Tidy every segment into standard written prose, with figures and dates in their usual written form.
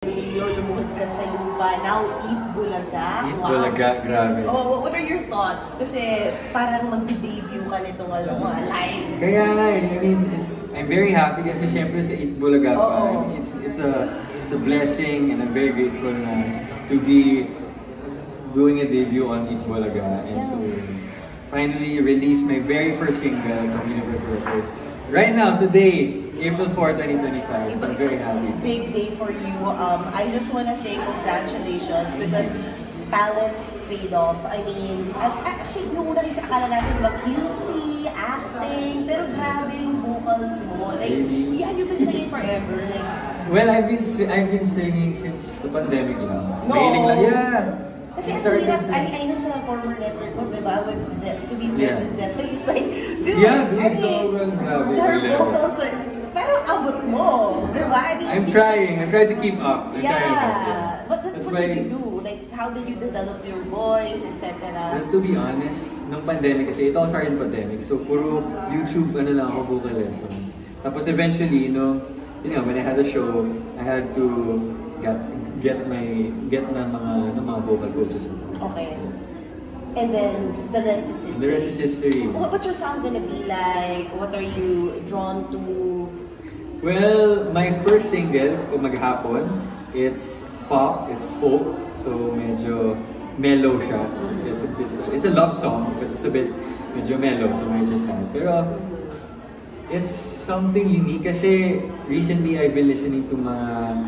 Ninyo, lumuhod ka sa lupa, now Eat Bulaga. Eat Bulaga, grabe. Oh, what are your thoughts? Kasi parang mag-debut ka nitong live. Kaya nga, I mean, I'm very happy kasi syempre sa Eat Bulaga pa. It's a blessing and I'm very grateful na to be doing a debut on Eat Bulaga and to finally release my very first single from Universal Records. Right now, today, April 4, 2025. So I'm very happy. Big day for you. I just want to say congratulations because talent paid off. I mean, actually, yung una isa akala natin, QC, acting, pero grabe yung vocals mo. Like, yeah, you've been singing forever. Like, well, I've been singing since the pandemic lang. No. Mahilig lang, yeah. Kasi ang hirap, I know sa former network ko, diba, with Zef, to be paired with Zef, it's like, dude, I mean, their vocals, parang abot mo, diba? I mean, I'm trying to keep up. What did you do? Like, how did you develop your voice, etc.? Well, to be honest, nung pandemic kasi, ito started pandemic, so puro YouTube, lang ako, vocal lessons. Tapos eventually, when I had a show, I had to get na mga vocal coaches. Okay. And then the rest is history. The rest is history. What's your sound gonna be like? What are you drawn to? Well, my first single, Maghapon, it's pop, it's folk, so medyo mellow siya. It's a love song, but it's a bit medyo mellow, so medyo sad. Pero it's something unique kasi recently I've been listening to mga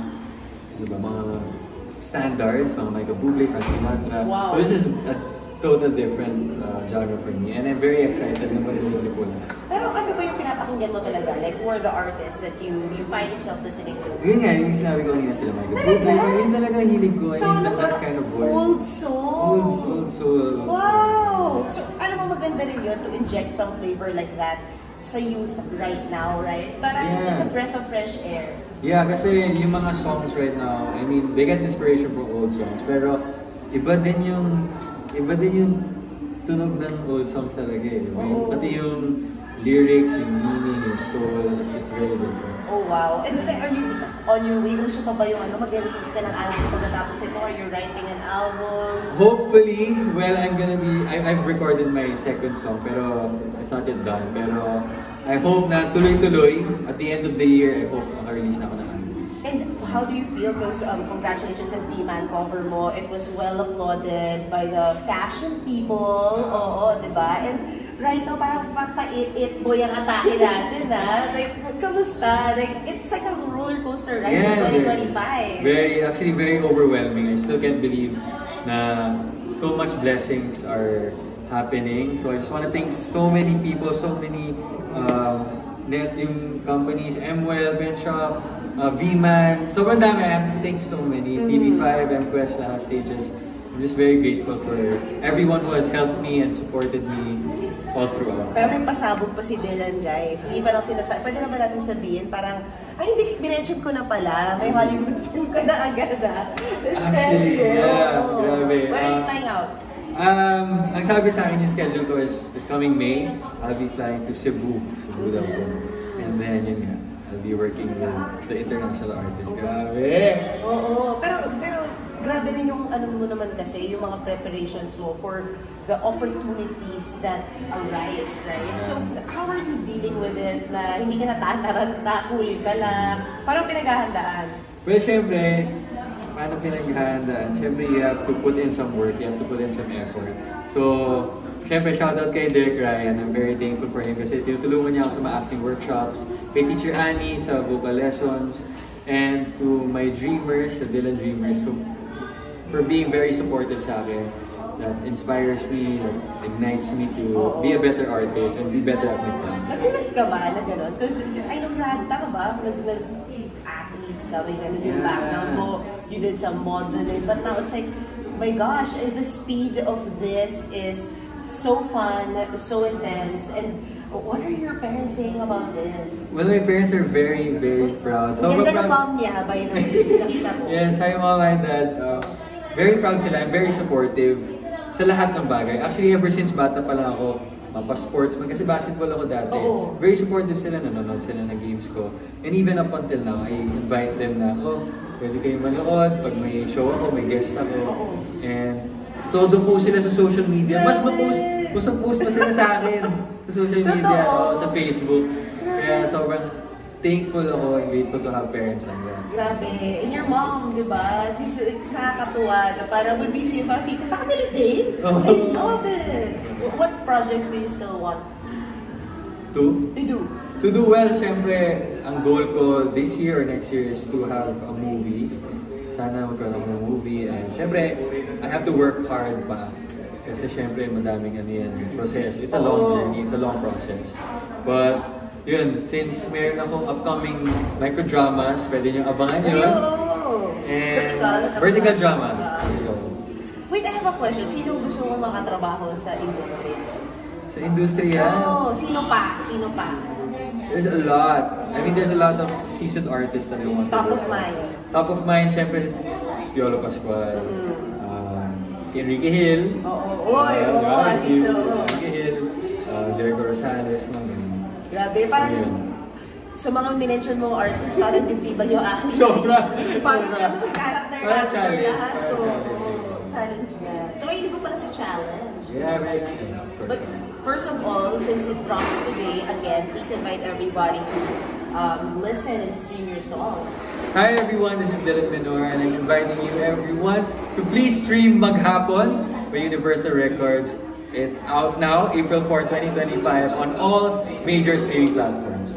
standards, mga Michael Bublé, Frank Sinatra. Wow. So this is a total different genre for me, and I'm very excited na marinig ko na. Pero ano ba yung pinapakinggan mo talaga? Like, who are the artists that you find yourself listening to? Yun nga, yung sinabi ko kanina sila Michael Bublé. Yun talaga ang hilig ko. So, that kind of voice. Old soul? Old soul. Wow! So, alam mo maganda rin yun to inject some flavor like that sa youth right now, right? Parang it's a breath of fresh air. Yeah, kasi yung mga songs right now, I mean, they get inspiration from old songs, pero iba din yung tunog ng old songs talaga eh. Pati yung lyrics, yung meaning, yung soul, it's very different. Oh wow. And then are you on your way? Gusto pa ba yung mag-release ka ng album pagkatapos ito? Are you writing an album? Hopefully, well, I've recorded my second song, pero it's not yet done. Pero I hope na tuloy-tuloy, at the end of the year, I hope maka-release na ako ng album. And how do you feel? Because congratulations sa V-Man cover mo. It was well applauded by the fashion people. Oo, diba? And right now, parang pa-it boy ang atake natin, ha? Like, kamusta? Like, it's like a roller coaster ride in 2025. Very overwhelming. I still can't believe na so much blessings are happening. So I just want to thank so many people, so many yung companies, MWell, Benshop, V-Man. Sobrang dami. I have to thank so many. TV5, MQuest, lahat stages. I'm just very grateful for everyone who has helped me and supported me all throughout. Pero may pasabog pa si Dylan, guys. Hindi pa lang sinasabi. Pwede na ba natin sabihin? Parang, hindi, binention ko na pala. May Hollywood film ka na agad, ha? Actually, grabe. Where are you flying out? Ang sabi sa akin yung schedule ko is this coming May, I'll be flying to Cebu daw po. And then, yun nga, I'll be working with the international artists. Grabe! Oo, pero grabe din yung mo naman kasi, yung mga preparations mo for the opportunities that arise, right? So, how are you dealing with it na hindi ka natataranta, cool ka lang? Parang pinaghahandaan? Well, syempre, paano pinaghahandaan? Syempre, you have to put in some work, you have to put in some effort. So, syempre, shoutout kay Derek Ryan. I'm very thankful for him kasi tinutulungan niya ako sa mga acting workshops, kay Teacher Annie sa vocal lessons, and to my dreamers, the Dylan Dreamers, for being very supportive sa akin. That inspires me, that ignites me to be a better artist and be better at my craft. Nagulat ka ba na gano'n? Because I know you had, tama ba? Nag-athlete ka, may gano'n yung background mo, you did some modeling, but now it's like, my gosh, the speed of this is so fun, so intense, and what are your parents saying about this? Well, my parents are very, very proud. So, ganda ng mom niya, by the way, nakita mo. Yes, hi mom and dad. Very proud sila and very supportive sa lahat ng bagay. Actually, ever since bata pa lang ako, mapa-sportsman, kasi basketball ako dati. Very supportive sila, nanonood sila ng games ko. And even up until now, I invite them na, Pwede kayong manood pag may show ako, may guest ako. Oo. And todo po sila sa social media. Mas ma-post pa sila sa akin sa social media Totoo. o sa Facebook. Kaya sobrang thankful ako and grateful to have parents like that. Grabe. And your mom, di ba? Just nakakatuwa na parang would be si Fafi. Family day? Oh. I love it. What projects do you still want To to do? do well, syempre, ang goal ko this year or next year is to have a movie. Sana magkaroon ako ng movie. And syempre, I have to work hard pa. Kasi syempre, madaming ano yan, process. It's a long journey, it's a long process. But, yun, since meron akong upcoming microdramas, pwede nyo abangan yun. And vertical drama. Wait, I have a question. Sino gusto mo makatrabaho sa industry? Sa industriya, Oh, sino pa? Sino pa? there's a lot. I mean, there's a lot of seasoned artists that I want to Top work of with. mind. Top of mind, syempre, Piolo Pascual, si Enrique Hill. Oo, I think so. Enrique Hill, Jericho Rosales, mga ganun. Grabe, parang Ayun. sa mga minention mong artist, parang dibdiban yung acting. Sobra. Parang Sobra. ganun, character Parang actor challenge. lahat. Parang Oo, challenge. challenge niya. So, ayun ko pala sa challenge. Yeah, right. Of But course. first of all, since it drops today, again, please invite everybody to listen and stream your song. Hi everyone, this is Dylan Menor and I'm inviting you everyone to please stream Maghapon by Universal Records. It's out now, April 4, 2025 on all major streaming platforms.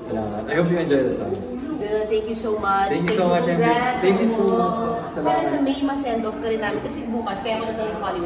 Salamat. I hope you enjoy the song. Dylan, thank you so much. Thank you so much, Emily. Congrats. Thank you so Oo. much. Sana Salamat. sa May ma-send off ka rin namin kasi bukas, kaya mo na tayo yung Hollywood.